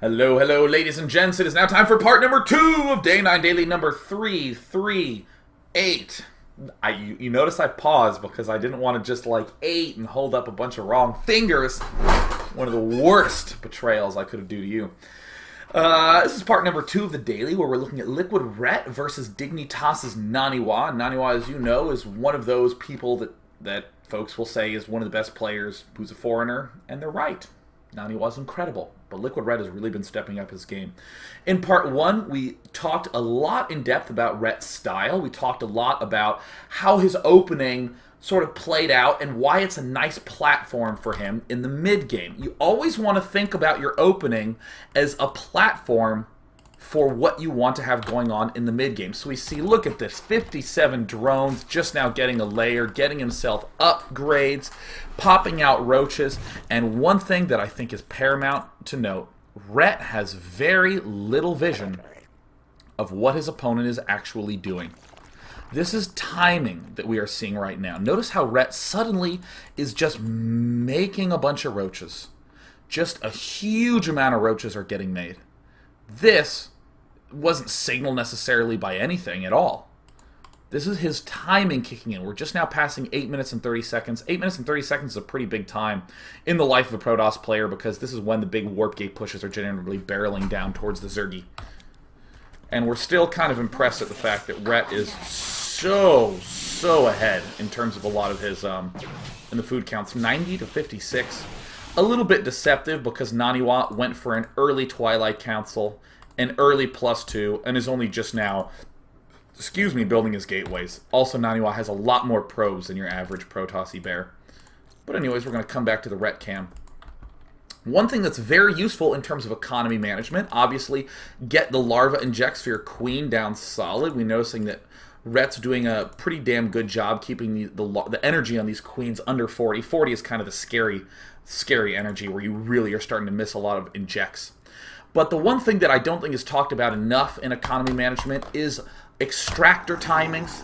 Hello, hello, ladies and gents. It is now time for part number 2 of Day 9 Daily number 338. You notice I paused because I didn't want to just like 8 and hold up a bunch of wrong fingers. One of the worst betrayals I could have done to you. This is part number 2 of the daily, where we're looking at LiquidRet versus dNaniwa's Naniwa. Naniwa, as you know, is one of those people that folks will say is one of the best players who's a foreigner, and they're right. Naniwa's incredible, but LiquidRet has really been stepping up his game. In part 1, we talked a lot in depth about Ret's style. We talked a lot about how his opening sort of played out and why it's a nice platform for him in the mid-game. You always want to think about your opening as a platform for what you want to have going on in the mid-game. So we see, look at this, 57 drones, just now getting a layer, getting himself upgrades, popping out roaches, and one thing that I think is paramount to note, Ret has very little vision of what his opponent is actually doing. This is timing that we are seeing right now. Notice how Ret suddenly is just making a bunch of roaches. Just a huge amount of roaches are getting made. This wasn't signaled necessarily by anything at all. This is his timing kicking in. We're just now passing 8 minutes and 30 seconds. 8 minutes and 30 seconds is a pretty big time in the life of a Protoss player, because this is when the big warp gate pushes are generally barreling down towards the Zergy. And we're still kind of impressed at the fact that Ret is so ahead in terms of a lot of his in the food counts. 90 to 56. A little bit deceptive because Naniwa went for an early Twilight Council, an early +2, and is only just now, building his gateways. Also, Naniwa has a lot more probes than your average Protossi bear. But anyways, we're going to come back to the Ret cam. One thing that's very useful in terms of economy management, obviously, get the larva injects for your queen down solid. We're noticing that Ret's doing a pretty damn good job keeping the energy on these queens under 40. 40 is kind of the scary energy where you really are starting to miss a lot of injects. But the one thing that I don't think is talked about enough in economy management is extractor timings.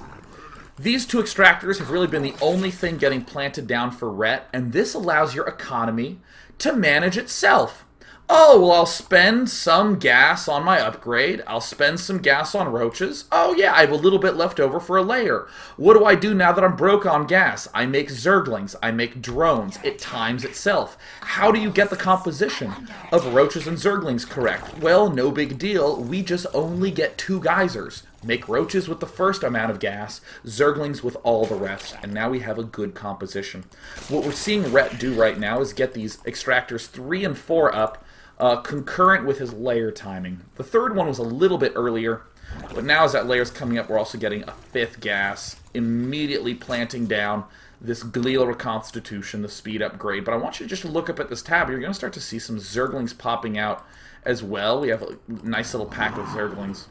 These two extractors have really been the only thing getting planted down for Ret, and this allows your economy to manage itself. Oh, well, I'll spend some gas on my upgrade. I'll spend some gas on roaches. Oh, yeah, I have a little bit left over for a layer. What do I do now that I'm broke on gas? I make zerglings. I make drones. It times itself. How do you get the composition of roaches and zerglings correct? Well, no big deal. We just only get 2 geysers. Make roaches with the first amount of gas, zerglings with all the rest, and now we have a good composition. What we're seeing Ret do right now is get these extractors 3 and 4 up, concurrent with his layer timing. The third one was a little bit earlier, but now as that layer's coming up, we're also getting a 5th gas, immediately planting down this glial reconstitution, the speed upgrade. But I want you just to look up at this tab. You're going to start to see some zerglings popping out as well. We have a nice little pack of zerglings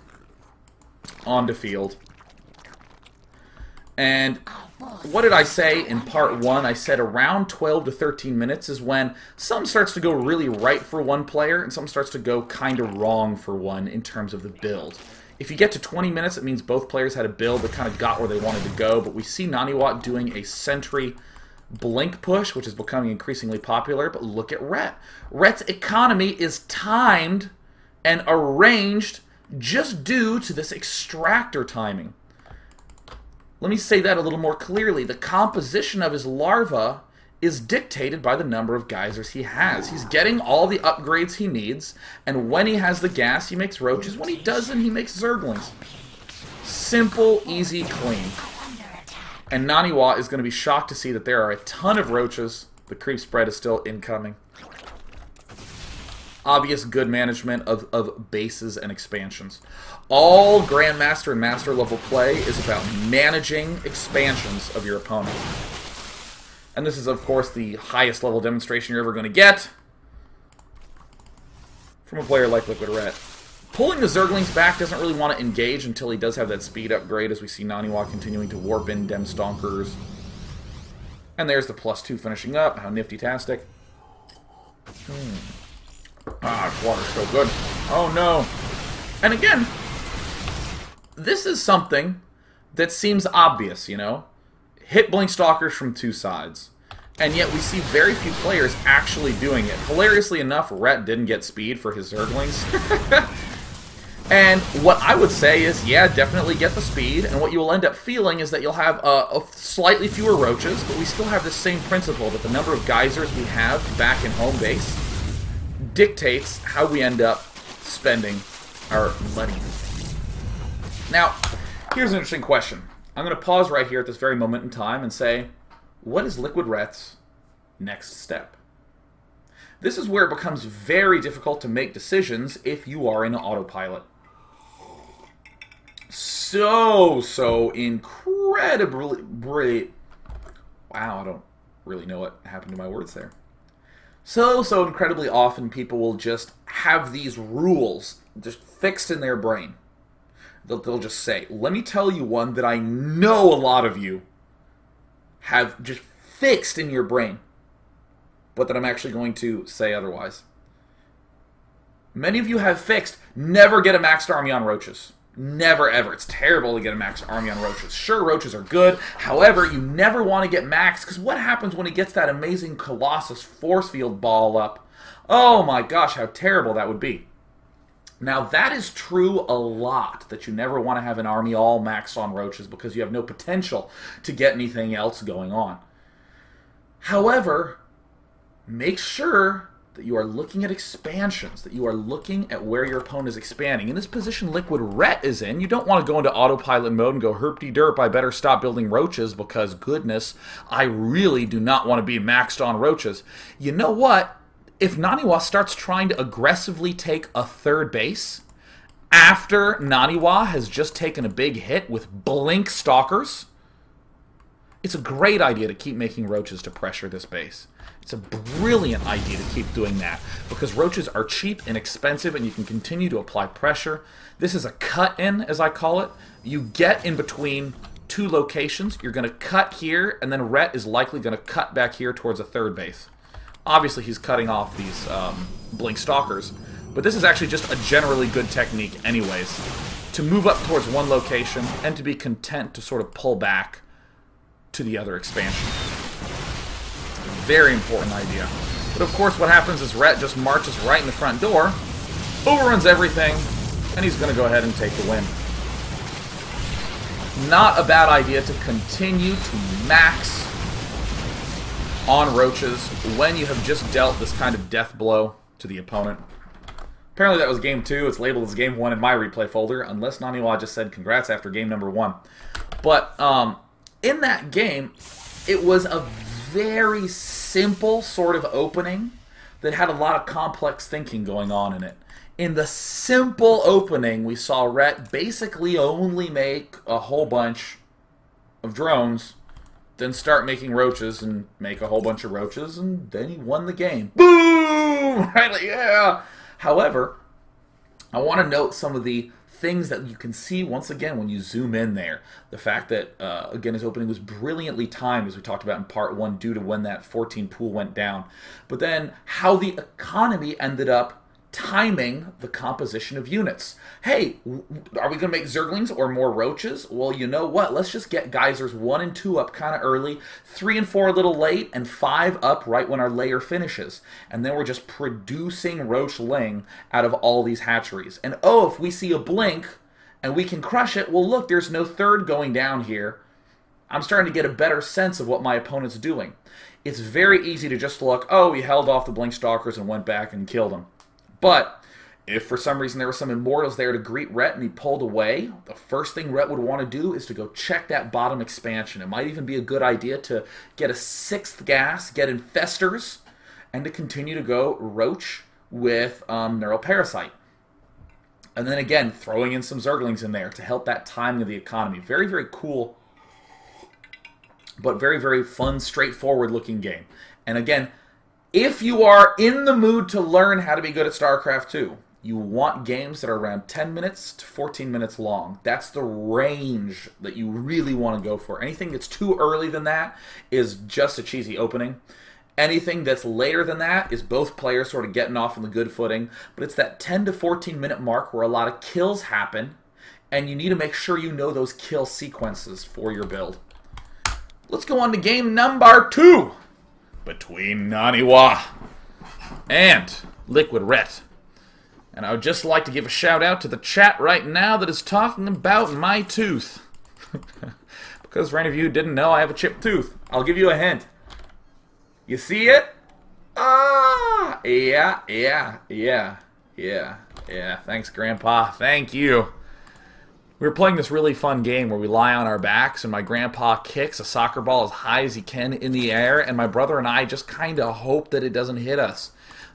onto field. And what did I say in part 1? I said around 12 to 13 minutes is when some starts to go really right for one player and some starts to go kind of wrong for one in terms of the build. If you get to 20 minutes, it means both players had a build that kind of got where they wanted to go. But we see Naniwa doing a sentry blink push, which is becoming increasingly popular. But look at Ret. Ret's economy is timed and arranged just due to this extractor timing. Let me say that a little more clearly. The composition of his larva is dictated by the number of geysers he has. He's getting all the upgrades he needs, and when he has the gas, he makes roaches. When he doesn't, he makes zerglings. Simple, easy, clean. And Naniwa is going to be shocked to see that there are a ton of roaches. The creep spread is still incoming. Obvious good management of bases and expansions. All Grandmaster and Master level play is about managing expansions of your opponent. And this is, of course, the highest level demonstration you're ever going to get from a player like LiquidRet. Pulling the Zerglings back doesn't really want to engage until he does have that speed upgrade, as we see Naniwa continuing to warp in Dem Stonkers. And there's the +2 finishing up. How nifty-tastic. Ah, this water's so good. Oh, no. And again, this is something that seems obvious, you know? Hit Blink Stalkers from 2 sides. And yet we see very few players actually doing it. Hilariously enough, Rhett didn't get speed for his Zerglings. And what I would say is, yeah, definitely get the speed, and what you will end up feeling is that you'll have slightly fewer roaches, but we still have the same principle that the number of geysers we have back in home base dictates how we end up spending our money. Now, here's an interesting question. I'm going to pause right here at this very moment in time and say, what is LiquidRet's next step? This is where it becomes very difficult to make decisions if you are in autopilot. So incredibly... Wow, I don't really know what happened to my words there. So incredibly often people will just have these rules just fixed in their brain. They'll just say, let me tell you one that I know a lot of you have just fixed in your brain, but that I'm actually going to say otherwise. Many of you have fixed, never get a maxed army on roaches. Never, ever. It's terrible to get a maxed army on roaches. Sure, roaches are good. However, you never want to get maxed, because what happens when he gets that amazing Colossus force field ball up? Oh my gosh, how terrible that would be. Now, that is true a lot, that you never want to have an army all maxed on roaches because you have no potential to get anything else going on. However, make sure that you are looking at expansions, that you are looking at where your opponent is expanding. In this position LiquidRet is in, you don't want to go into autopilot mode and go, herpty-derp, I better stop building roaches because, goodness, I really do not want to be maxed on roaches. You know what? If Naniwa starts trying to aggressively take a third base, after Naniwa has just taken a big hit with Blink Stalkers, it's a great idea to keep making roaches to pressure this base. It's a brilliant idea to keep doing that because roaches are cheap and expensive and you can continue to apply pressure. This is a cut-in, as I call it. You get in between two locations. You're going to cut here, and then Rhett is likely going to cut back here towards a third base. Obviously, he's cutting off these Blink Stalkers, but this is actually just a generally good technique anyways, to move up towards one location and to be content to sort of pull back to the other expansion. Very important idea. But of course what happens is Rhett just marches right in the front door, overruns everything, and he's going to go ahead and take the win. Not a bad idea to continue to max on roaches when you have just dealt this kind of death blow to the opponent. Apparently that was game 2. It's labeled as game 1 in my replay folder, unless Naniwa just said congrats after game number 1. But in that game, it was a very simple sort of opening that had a lot of complex thinking going on in it. In the simple opening, we saw Rhett basically only make a whole bunch of drones, then start making roaches and make a whole bunch of roaches, and then he won the game. Boom! Right? Like, yeah! However, I want to note some of the things that you can see once again when you zoom in there. The fact that, again, his opening was brilliantly timed, as we talked about in part 1, due to when that 14 pool went down. But then how the economy ended up timing the composition of units. Hey, are we going to make Zerglings or more roaches? Well, you know what? Let's just get geysers 1 and 2 up kind of early, 3 and 4 a little late, and 5 up right when our layer finishes. And then we're just producing roachling out of all these hatcheries. And oh, if we see a blink and we can crush it, well look, there's no third going down here. I'm starting to get a better sense of what my opponent's doing. It's very easy to just look, oh, he held off the Blink Stalkers and went back and killed them. But if for some reason there were some Immortals there to greet Rhett and he pulled away, the first thing Rhett would want to do is to go check that bottom expansion. It might even be a good idea to get a 6th gas, get Infestors, and to continue to go Roach with Neural Parasite. And then again, throwing in some Zerglings in there to help that timing of the economy. Very, very cool, but very, very fun, straightforward looking game. And again, if you are in the mood to learn how to be good at StarCraft 2, you want games that are around 10 minutes to 14 minutes long. That's the range that you really want to go for. Anything that's too early than that is just a cheesy opening. Anything that's later than that is both players sort of getting off on the good footing. But it's that 10 to 14 minute mark where a lot of kills happen, and you need to make sure you know those kill sequences for your build. Let's go on to game number 2. between Naniwa and LiquidRet. And I would just like to give a shout out to the chat right now that is talking about my tooth. Because for any of you who didn't know, I have a chipped tooth. I'll give you a hint. You see it? Ah, yeah. Thanks, Grandpa. Thank you. We were playing this really fun game where we lie on our backs and my grandpa kicks a soccer ball as high as he can in the air, and my brother and I just kind of hope that it doesn't hit us.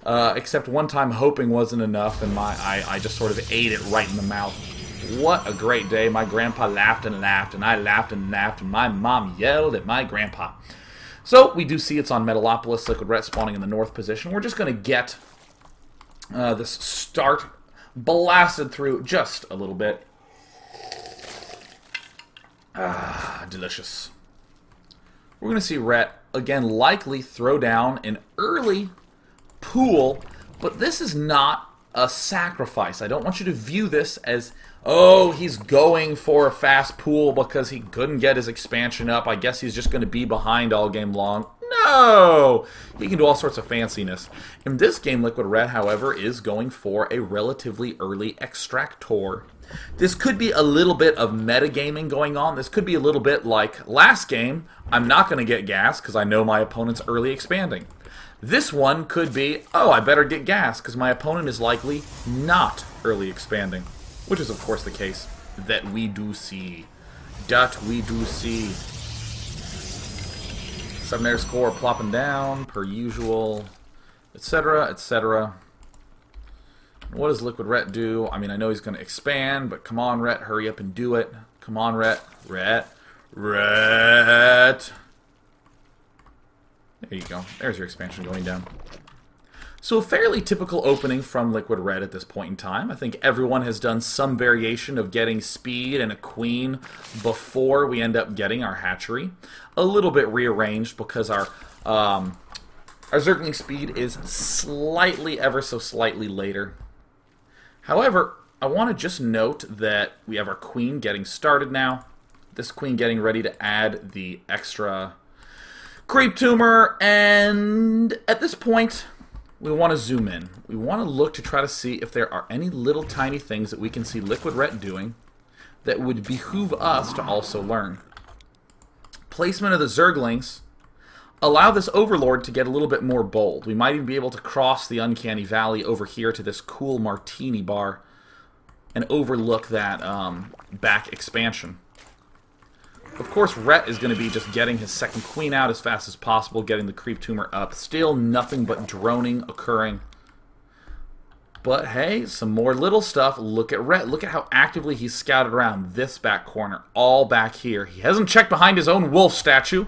Except one time hoping wasn't enough, and I just sort of ate it right in the mouth. What a great day. My grandpa laughed and laughed, and I laughed and laughed, and my mom yelled at my grandpa. So we do see it's on Letapos, LiquidRet spawning in the north position. We're just going to get this start blasted through just a little bit. Ah, delicious. We're going to see Rhett, again, likely throw down an early pool, but this is not a sacrifice. I don't want you to view this as, oh, he's going for a fast pool because he couldn't get his expansion up. I guess he's just going to be behind all game long. No! He can do all sorts of fanciness. In this game, LiquidRet, however, is going for a relatively early extractor. This could be a little bit of metagaming going on. This could be a little bit like last game. I'm not going to get gas because I know my opponent's early expanding. This one could be, oh, I better get gas because my opponent is likely not early expanding. Which is, of course, the case that we do see. That we do see. 7-air score plopping down, per usual, etc., etc. What does LiquidRet do? I mean, I know he's going to expand, but come on, Rhett, hurry up and do it. Come on, Rhett. Rhett. There you go. There's your expansion going down. So a fairly typical opening from LiquidRet at this point in time. I think everyone has done some variation of getting speed and a queen before we end up getting our hatchery. A little bit rearranged because our Zergling speed is slightly, ever so slightly later. However, I want to just note that we have our queen getting started now. This queen getting ready to add the extra creep tumor, and at this point, we want to zoom in. We want to look to try to see if there are any little tiny things that we can see LiquidRet doing that would behoove us to also learn. Placement of the Zerglings allow this Overlord to get a little bit more bold. We might even be able to cross the Uncanny Valley over here to this cool Martini bar and overlook that back expansion. Of course, Rhett is going to be just getting his second queen out as fast as possible, getting the creep tumor up. Still nothing but droning occurring. But hey, some more little stuff. Look at Rhett. Look at how actively he's scouted around this back corner, all back here. He hasn't checked behind his own wolf statue,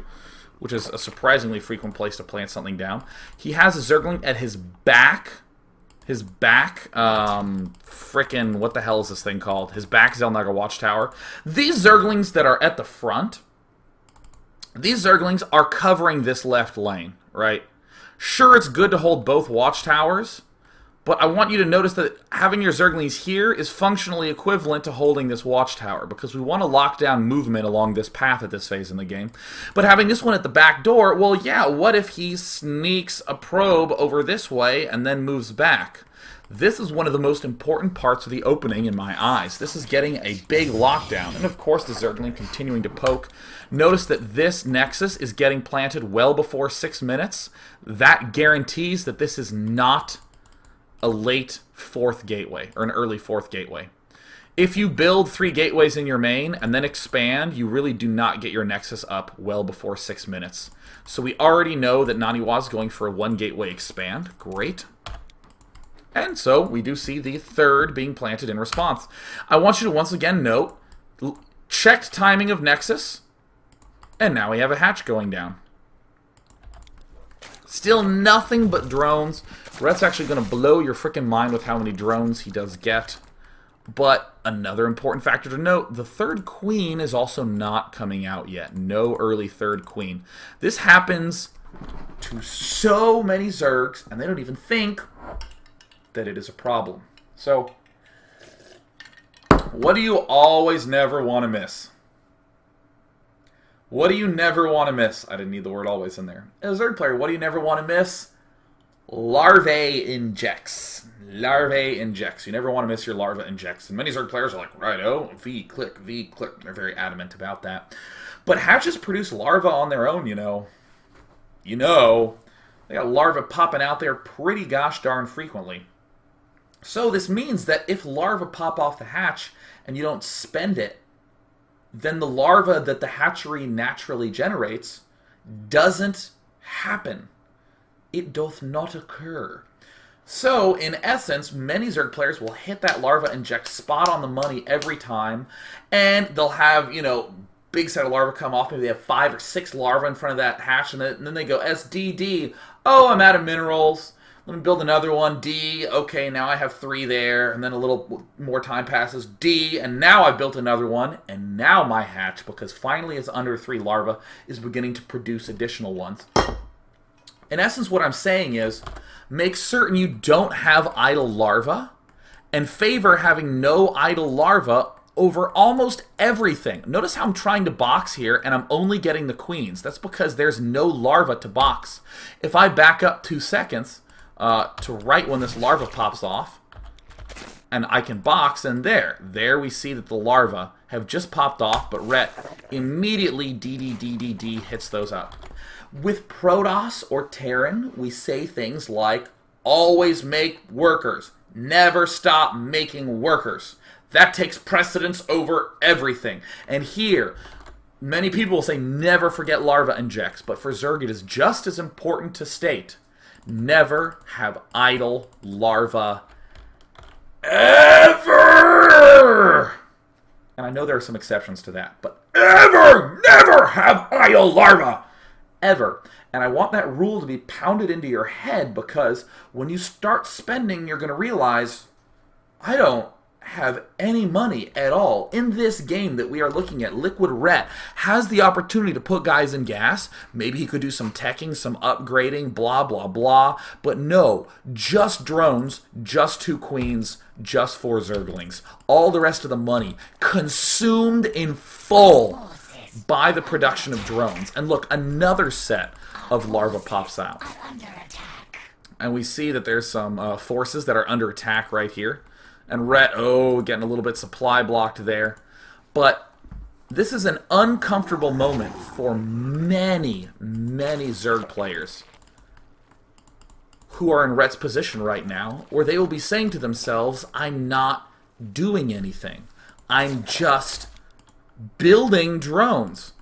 which is a surprisingly frequent place to plant something down. He has a Zergling at his back. His back, frickin', what the hell is this thing called? His back Xel'Naga Watchtower. These Zerglings that are at the front, these Zerglings are covering this left lane, right? Sure, it's good to hold both Watchtowers, but I want you to notice that having your Zerglings here is functionally equivalent to holding this Watchtower, because we want to lock down movement along this path at this phase in the game. But having this one at the back door, well, yeah, what if he sneaks a probe over this way and then moves back? This is one of the most important parts of the opening in my eyes. This is getting a big lockdown. And of course the Zergling continuing to poke. Notice that this Nexus is getting planted well before 6 minutes. That guarantees that this is not a late 4th gateway, or an early 4th gateway. If you build 3 gateways in your main and then expand, you really do not get your Nexus up well before 6 minutes. So we already know that Naniwa is going for a 1 gateway expand. Great. And so we do see the 3rd being planted in response. I want you to once again note, checked timing of Nexus, and now we have a hatch going down. Still nothing but drones. Rhett's actually going to blow your freaking mind with how many drones he does get. But another important factor to note, the 3rd queen is also not coming out yet. No early 3rd queen. This happens to so many Zergs, and they don't even think that it is a problem. So, what do you always never want to miss? What do you never want to miss? I didn't need the word always in there. As a Zerg player, what do you never want to miss? Larvae injects. Larvae injects. You never want to miss your larva injects. And many Zerg players are like, righto, V, click, V, click. They're very adamant about that. But hatches produce larvae on their own, you know. They got larvae popping out there pretty gosh darn frequently. So this means that if larvae pop off the hatch and you don't spend it, then the larva that the hatchery naturally generates doesn't happen. It doth not occur. So, in essence, many Zerg players will hit that larva inject spot on the money every time, and they'll have, you know, big set of larvae come off. Maybe they have 5 or 6 larvae in front of that hatch, and then they go SDD. Oh, I'm out of minerals. Let me build another one. D. Okay, now I have 3 there. And then a little more time passes. D. And now I built another one. And now my hatch, because finally it's under 3 larvae, is beginning to produce additional ones. In essence, what I'm saying is, make certain you don't have idle larvae, and favor having no idle larvae over almost everything. Notice how I'm trying to box here, and I'm only getting the queens. That's because there's no larva to box. If I back up 2 seconds to right when this larva pops off, and I can box, and there we see that the larvae have just popped off, but Ret immediately DD hits those up. With Protoss or Terran, we say things like, always make workers. Never stop making workers. That takes precedence over everything. And here, many people will say never forget larva injects, but for Zerg it is just as important to state, never have idle larva ever! And I know there are some exceptions to that, but never have idle larva! Ever. And I want that rule to be pounded into your head, because when you start spending, you're going to realize, I don't have any money at all. In this game that we are looking at, LiquidRet has the opportunity to put guys in gas. Maybe he could do some teching, some upgrading, blah, blah, blah. But no, just drones, just 2 queens, just 4 zerglings. All the rest of the money consumed in full by the production of drones. And look, another set of larvae pops out. And we see that there's some forces that are under attack right here. And Ret, getting a little bit supply blocked there. But this is an uncomfortable moment for many, many Zerg players who are in Ret's position right now, where they will be saying to themselves, I'm not doing anything. I'm just building drones.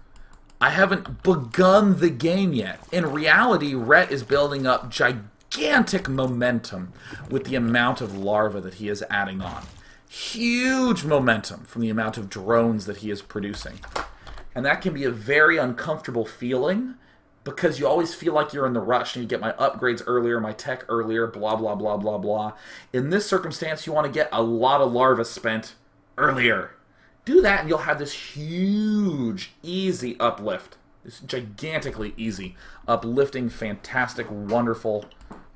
I haven't begun the game yet. In reality, Ret is building up gigantic momentum with the amount of larvae that he is adding on. Huge momentum from the amount of drones that he is producing. And that can be a very uncomfortable feeling, because you always feel like you're in the rush and you get my upgrades earlier, my tech earlier, blah, blah, blah, blah, blah. In this circumstance, you want to get a lot of larvae spent earlier. Do that and you'll have this huge, easy uplift. This gigantically easy, uplifting, fantastic, wonderful,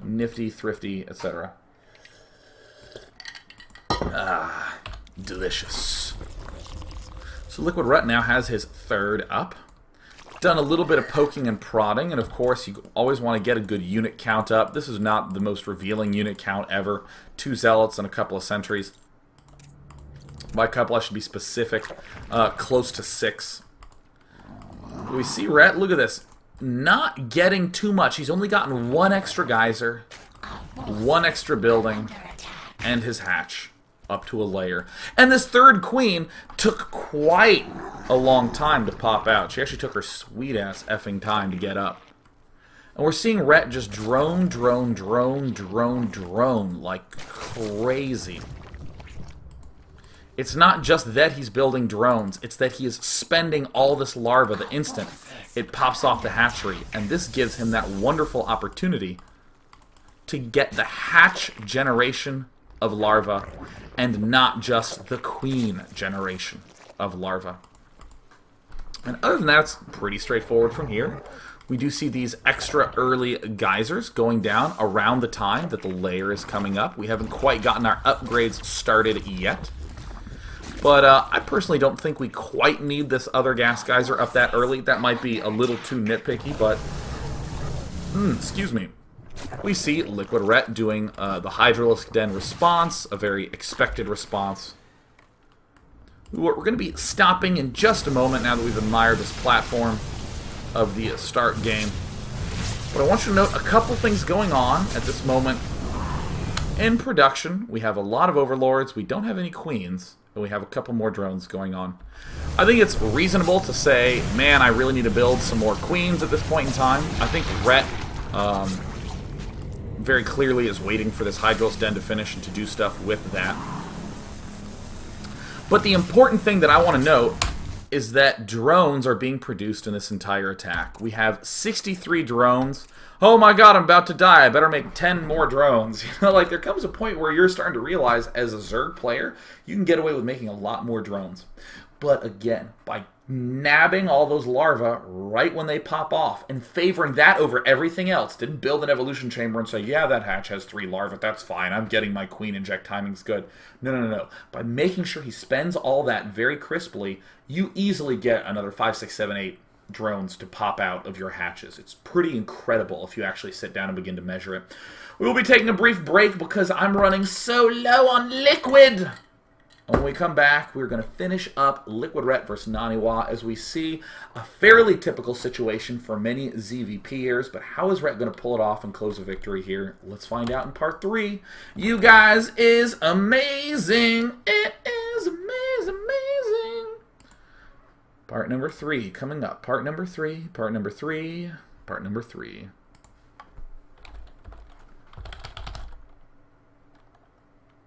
nifty, thrifty, etc. Ah, delicious. So LiquidRet now has his 3rd up. Done a little bit of poking and prodding, and of course you always want to get a good unit count up. This is not the most revealing unit count ever. 2 zealots and a couple of sentries. By couple, I should be specific. Close to 6. We see Ret, look at this, not getting too much. He's only gotten 1 extra geyser, 1 extra building, and his hatch up to a layer. And this 3rd queen took quite a long time to pop out. She actually took her sweet-ass effing time to get up. And we're seeing Ret just drone like crazy. It's not just that he's building drones, it's that he is spending all this larva the instant it pops off the hatchery. And this gives him that wonderful opportunity to get the hatch generation of larva and not just the queen generation of larva. And other than that, it's pretty straightforward from here. We do see these extra early geysers going down around the time that the layer is coming up. We haven't quite gotten our upgrades started yet. But I personally don't think we quite need this other gas geyser up that early. That might be a little too nitpicky, but... excuse me. We see LiquidRet doing the Hydralisk Den response, a very expected response. We're going to be stopping in just a moment now that we've admired this platform of the start game. But I want you to note a couple things going on at this moment. In production, we have a lot of overlords. We don't have any queens, and we have a couple more drones going on. I think it's reasonable to say, man, I really need to build some more queens at this point in time. I think Rhett very clearly is waiting for this Hydralisk Den to finish and to do stuff with that. But the important thing that I want to note is that drones are being produced in this entire attack. We have 63 drones. Oh my god, I'm about to die. I better make 10 more drones. You know, like, there comes a point where you're starting to realize, as a Zerg player, you can get away with making a lot more drones. But again, by nabbing all those larvae right when they pop off and favoring that over everything else, didn't build an evolution chamber and say, yeah, that hatch has 3 larvae, that's fine, I'm getting my queen inject timing's good. No. By making sure he spends all that very crisply, you easily get another 5, 6, 7, 8 drones to pop out of your hatches. It's pretty incredible if you actually sit down and begin to measure it. We will be taking a brief break because I'm running so low on liquid. When we come back, we're going to finish up LiquidRet versus dNaniwa as we see a fairly typical situation for many ZVPers, but how is Rhett going to pull it off and close a victory here? Let's find out in part 3. You guys is amazing. It is amazing. Part number 3 coming up. Part number 3, part number 3, part number 3.